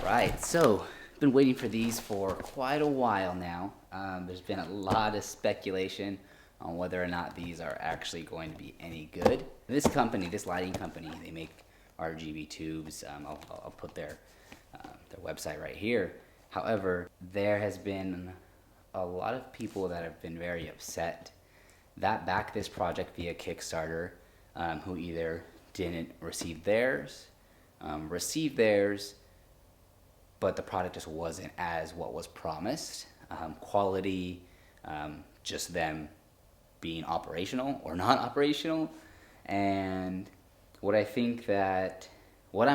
Alright, so been waiting for these for quite a while now. There's been a lot of speculation on whether or not these are actually going to be any good. This company, this lighting company, they make RGB tubes. I'll put their website right here. However, there has been a lot of people that have been very upset that backed this project via Kickstarter, who either didn't receive theirs, but the product just wasn't as what was promised. Quality, just them being operational or not operational. And what I'm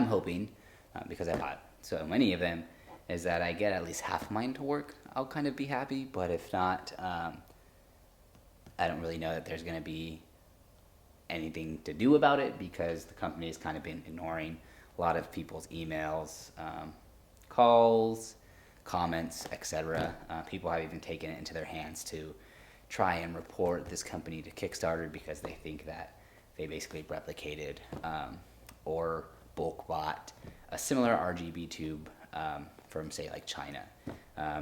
hoping, because I bought so many of them, is that I get at least half of mine to work. I'll kind of be happy, but if not, I don't really know that there's gonna be anything to do about it, because the company has kind of been ignoring a lot of people's emails, calls, comments, etc. People have even taken it into their hands to try and report this company to Kickstarter because they think that they basically replicated or bulk bought a similar RGB tube from, say, like China.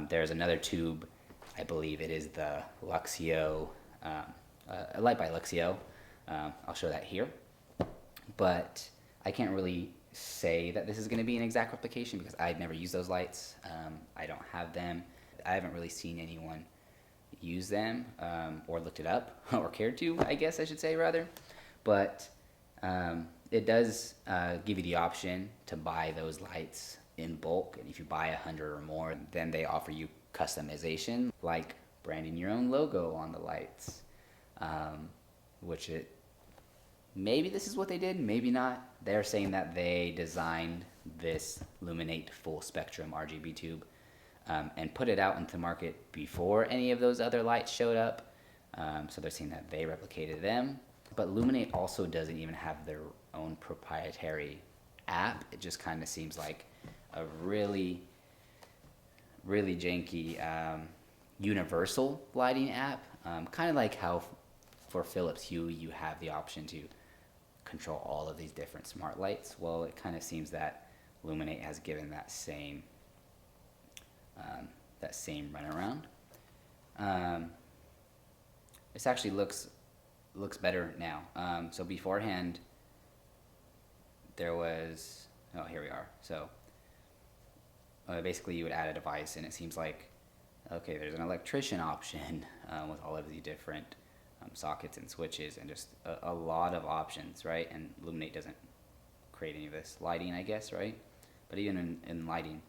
There's another tube, I believe it is the Luxceo, a light by Luxceo. I'll show that here. But I can't really say that this is going to be an exact replication because I've never used those lights. I don't have them. I haven't really seen anyone use them or looked it up or cared to, I guess I should say, rather. But it does give you the option to buy those lights in bulk, and if you buy 100 or more, then they offer you customization, like branding your own logo on the lights, which maybe this is what they did, maybe not. They're saying that they designed this LUMIN8 full spectrum RGB tube and put it out into the market before any of those other lights showed up. So they're saying that they replicated them. But LUMIN8 also doesn't even have their own proprietary app. It just kind of seems like a really, really janky universal lighting app. Kind of like how for Philips Hue you have the option to control all of these different smart lights. Well, it kind of seems that LUMIN8 has given that same runaround. This actually looks better now. So beforehand, there was, oh, here we are. So basically you would add a device, and it seems like, okay, there's an electrician option with all of the different sockets and switches and just a lot of options, right? And LUMIN8 doesn't create any of this. Lighting, I guess, right? But even in lighting,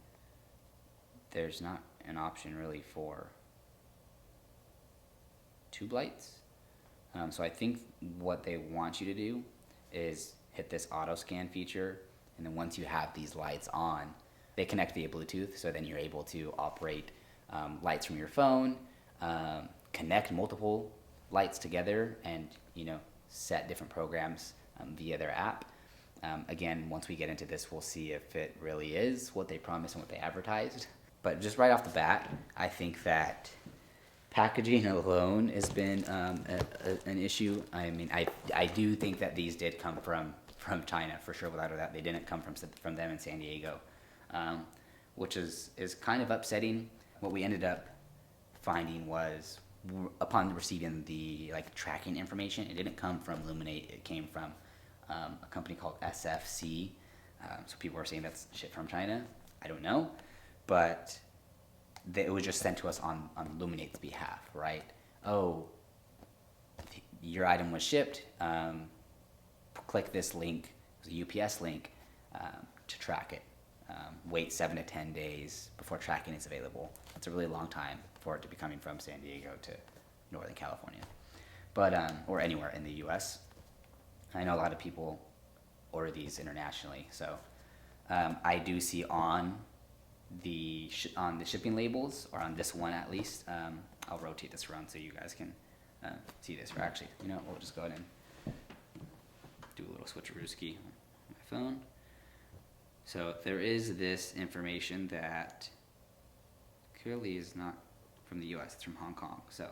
there's not an option really for tube lights. So I think what they want you to do is hit this auto scan feature, and then once you have these lights on, they connect via Bluetooth, so then you're able to operate lights from your phone, connect multiple lights together, and set different programs via their app. Again, once we get into this, we'll see if it really is what they promised and what they advertised. But just right off the bat, I think that packaging alone has been an issue. I mean, I do think that these did come from China for sure. Without a doubt, they didn't come from them in San Diego, which is kind of upsetting. What we ended up finding was, upon receiving the tracking information, it didn't come from LUMIN8. It came from a company called SFC. So people are saying that's shit from China. I don't know, but it was just sent to us on LUMIN8's behalf, right? Oh, your item was shipped. Click this link, it was a UPS link, to track it. Wait 7 to 10 days before tracking is available. It's a really long time for it to be coming from San Diego to Northern California, but or anywhere in the U.S. I know a lot of people order these internationally, so I do see on the shipping labels, or on this one at least. I'll rotate this around so you guys can see this. Or actually, we'll just go ahead and do a little switcherooski on my phone. So there is this information that clearly is not from the US, it's from Hong Kong. So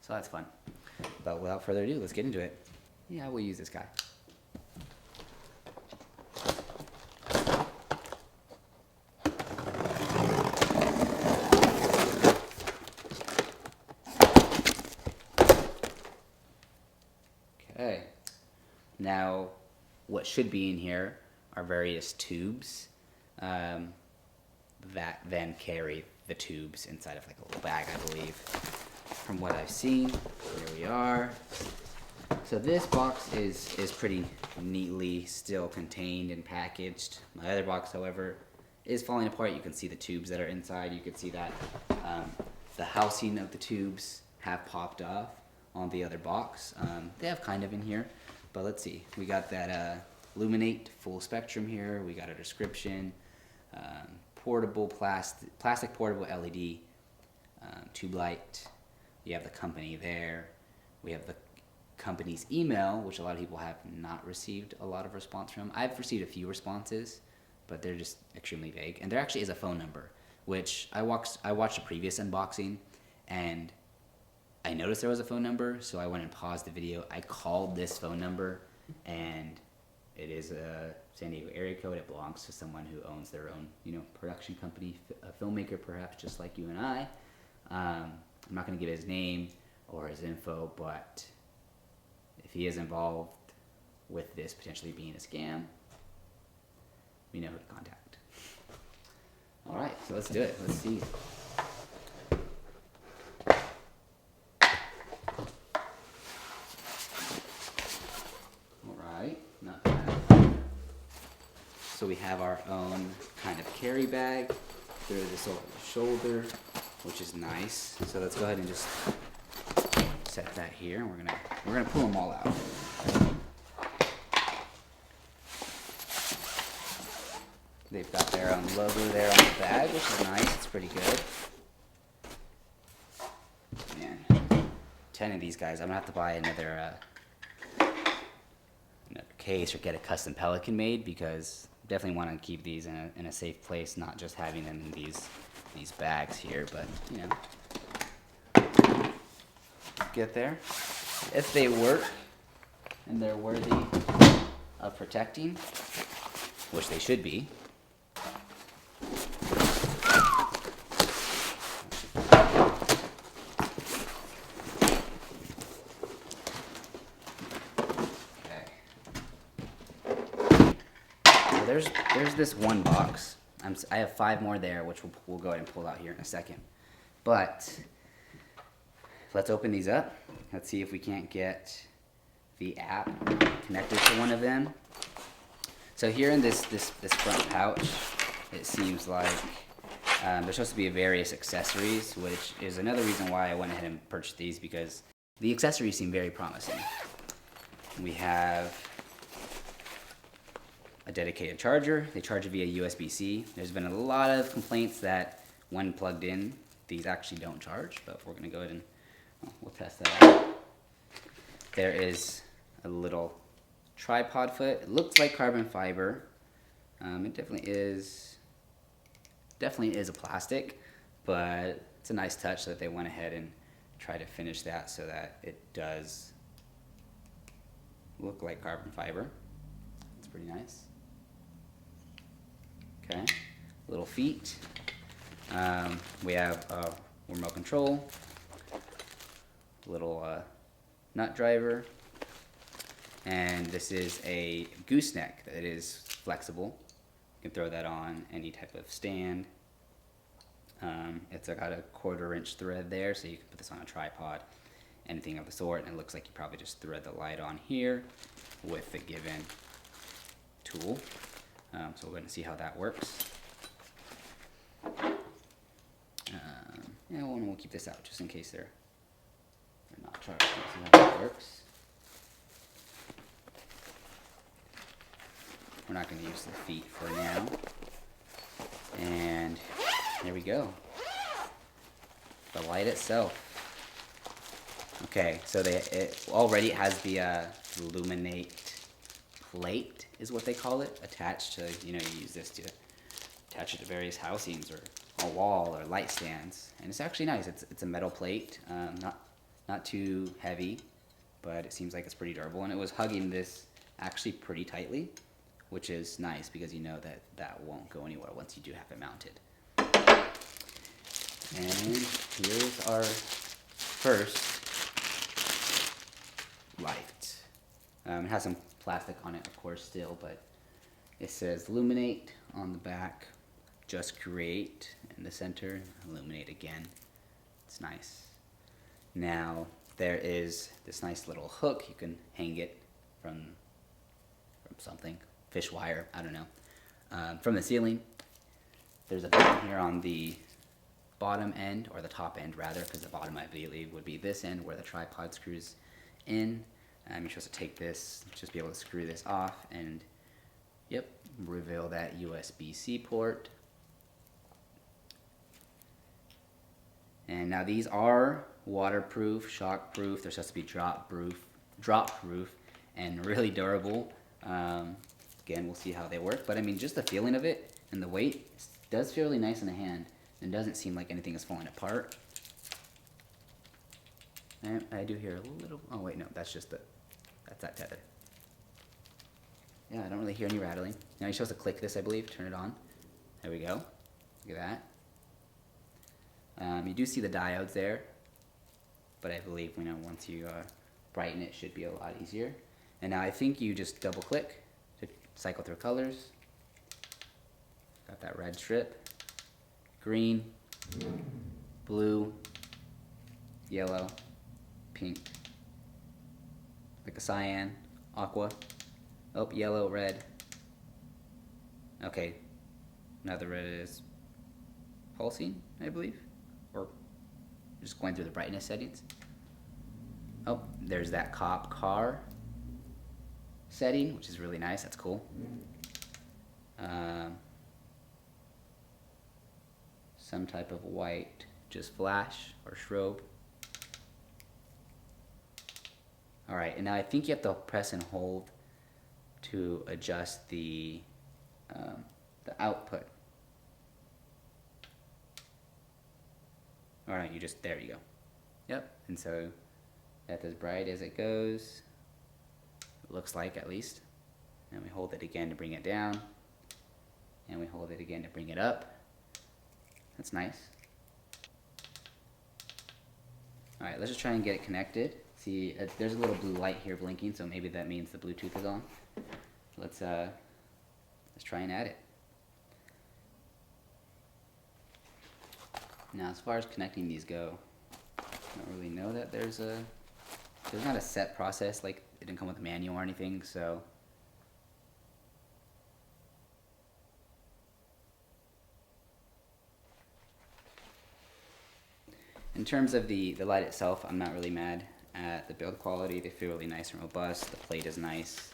that's fun. But without further ado, let's get into it. Yeah, we'll use this guy. Now, what should be in here are various tubes that then carry the tubes inside of like a little bag, I believe, from what I've seen. Here we are. So this box is pretty neatly still contained and packaged. My other box, however, is falling apart. You can see the tubes that are inside. You can see that the housing of the tubes have popped off on the other box. They have kind of in here, but let's see. We got that LUMIN8 full spectrum here. We got a description, portable plastic portable LED tube light. You have the company there. We have the company's email, which a lot of people have not received a lot of response from. I've received a few responses, but they're just extremely vague. And there actually is a phone number, which I watched a previous unboxing, and I noticed there was a phone number, so I went and paused the video. I called this phone number, and it is a San Diego area code. It belongs to someone who owns their own, production company, a filmmaker perhaps, just like you and I. I'm not going to give his name or his info, but if he is involved with this potentially being a scam, we know who to contact. All right, so let's do it. Let's see. All right, not bad. So we have our own kind of carry bag. Throw this over the shoulder, which is nice. So let's go ahead and just set that here. We're gonna pull them all out. They've got their own logo there on the bag, which is nice. It's pretty good. Man, 10 of these guys. I'm gonna have to buy another case or get a custom Pelican made, because definitely want to keep these in a safe place, not just having them in these bags here. But get there. If they work and they're worthy of protecting, which they should be. There's this one box. I have 5 more there, which we'll go ahead and pull out here in a second. But let's open these up. Let's see if we can't get the app connected to one of them. So here in this front pouch, it seems like there's supposed to be various accessories, which is another reason why I went ahead and purchased these, because the accessories seem very promising. We have a dedicated charger. They charge it via USB-C. There's been a lot of complaints that when plugged in, these actually don't charge, but we're gonna go ahead and we'll test that out. There is a little tripod foot. It looks like carbon fiber. It definitely is a plastic, but it's a nice touch that they went ahead and tried to finish that so that it does look like carbon fiber. It's pretty nice. Okay, little feet. We have a remote control, little nut driver, and this is a gooseneck that is flexible. You can throw that on any type of stand. It's got a 1/4 inch thread there, so you can put this on a tripod, anything of the sort, and it looks like you probably just thread the light on here with the given tool. So we're going to see how that works. Yeah, we'll keep this out just in case they're not charged. Let's see how that works. We're not going to use the feet for now. And there we go. The light itself. Okay, so it already has the LUMIN8 plate, is what they call it, attached to, you use this to attach it to various housings or a wall or light stands. And it's actually nice. It's a metal plate, not too heavy, but it seems like it's pretty durable. And it was hugging this actually pretty tightly, which is nice because you know that won't go anywhere once you do have it mounted. And here's our first light. It has some plastic on it, of course, still, but it says LUMIN8 on the back, just create in the center, illuminate again. It's nice. Now there is this nice little hook. You can hang it from something, fish wire, I don't know, from the ceiling. There's a button here on the bottom end, or the top end rather, because the bottom I believe would be this end where the tripod screws in. You're supposed to take this, just be able to screw this off, and yep, reveal that USB-C port. And now these are waterproof, shockproof. They're supposed to be drop proof, and really durable. Again, we'll see how they work, but I mean, just the feeling of it and the weight does feel really nice in the hand, and doesn't seem like anything is falling apart. And I do hear a little, oh wait, no, that's just that's that tether. Yeah, I don't really hear any rattling. Now you're supposed to click this, I believe, turn it on. There we go, look at that. You do see the diodes there, but I believe, you know, once you brighten it, should be a lot easier. And now I think you just double click to cycle through colors. Got that red strip, green, blue, yellow, pink, like a cyan, aqua, oh, yellow, red. Okay, another red is pulsing, I believe, or just going through the brightness settings. Oh, there's that cop car setting, which is really nice, that's cool. Some type of white, just flash or strobe. Alright, and now I think you have to press and hold to adjust the output. Alright, you just, there you go. Yep, and so that's as bright as it goes. It looks like, at least. And we hold it again to bring it down. And we hold it again to bring it up. That's nice. Alright, let's just try and get it connected. See, there's a little blue light here blinking, so maybe that means the Bluetooth is on. Let's try and add it. Now, as far as connecting these go, I don't really know that there's not a set process, like it didn't come with a manual or anything, so in terms of the light itself, I'm not really mad at the build quality. They feel really nice and robust. The plate is nice.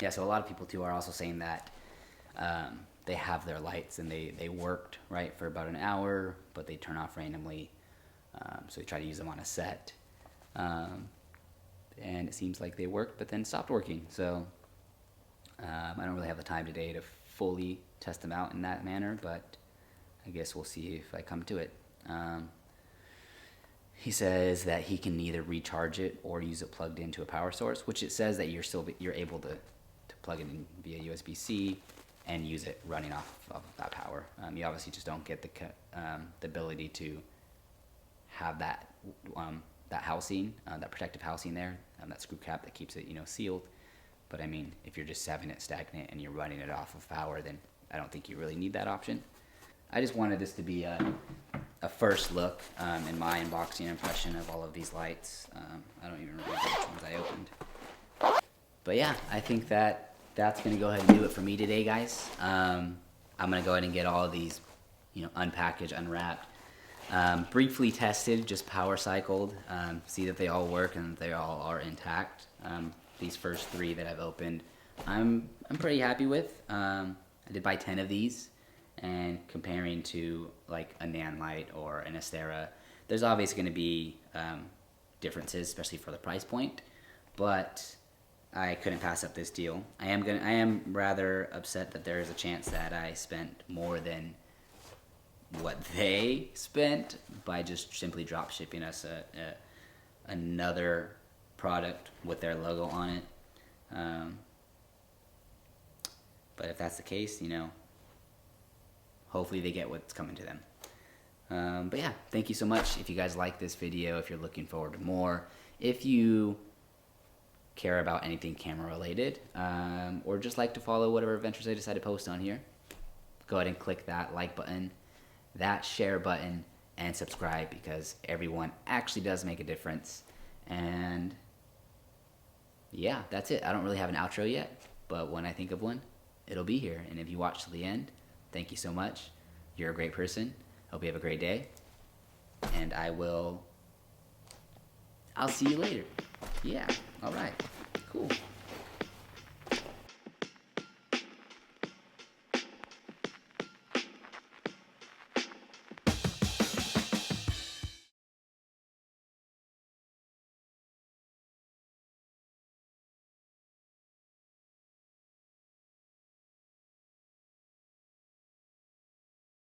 Yeah, so a lot of people too are also saying that they have their lights and they worked right for about an hour, but they turn off randomly. So they try to use them on a set. And it seems like they worked, but then stopped working. So I don't really have the time today to fully test them out in that manner, but I guess we'll see if I come to it. He says that he can either recharge it or use it plugged into a power source, which it says that you're able to plug it in via USB-C and use it running off of that power. You obviously just don't get the ability to have that housing, that protective housing there, that screw cap that keeps it, you know, sealed. But I mean, if you're just having it stagnant and you're running it off of power, then I don't think you really need that option. I just wanted this to be a first look in my unboxing impression of all of these lights. I don't even remember which ones I opened. But yeah, I think that's going to go ahead and do it for me today, guys. I'm going to go ahead and get all of these, you know, unpackaged, unwrapped. Briefly tested, just power cycled, see that they all work and they all are intact. These first 3 that I've opened, I'm pretty happy with. I did buy 10 of these. And comparing to like a Nan light or an Astera, there's obviously going to be differences, especially for the price point. But I couldn't pass up this deal. I am rather upset that there is a chance that I spent more than what they spent by just simply drop shipping us another product with their logo on it. But if that's the case, you know, hopefully they get what's coming to them. But yeah, thank you so much. If you guys like this video, if you're looking forward to more, if you care about anything camera related, or just like to follow whatever adventures I decide to post on here, go ahead and click that like button, that share button, and subscribe, because everyone actually does make a difference. And yeah, that's it. I don't really have an outro yet, but when I think of one, it'll be here. And if you watch till the end, thank you so much. You're a great person. Hope you have a great day. And I'll see you later. Yeah, all right, cool.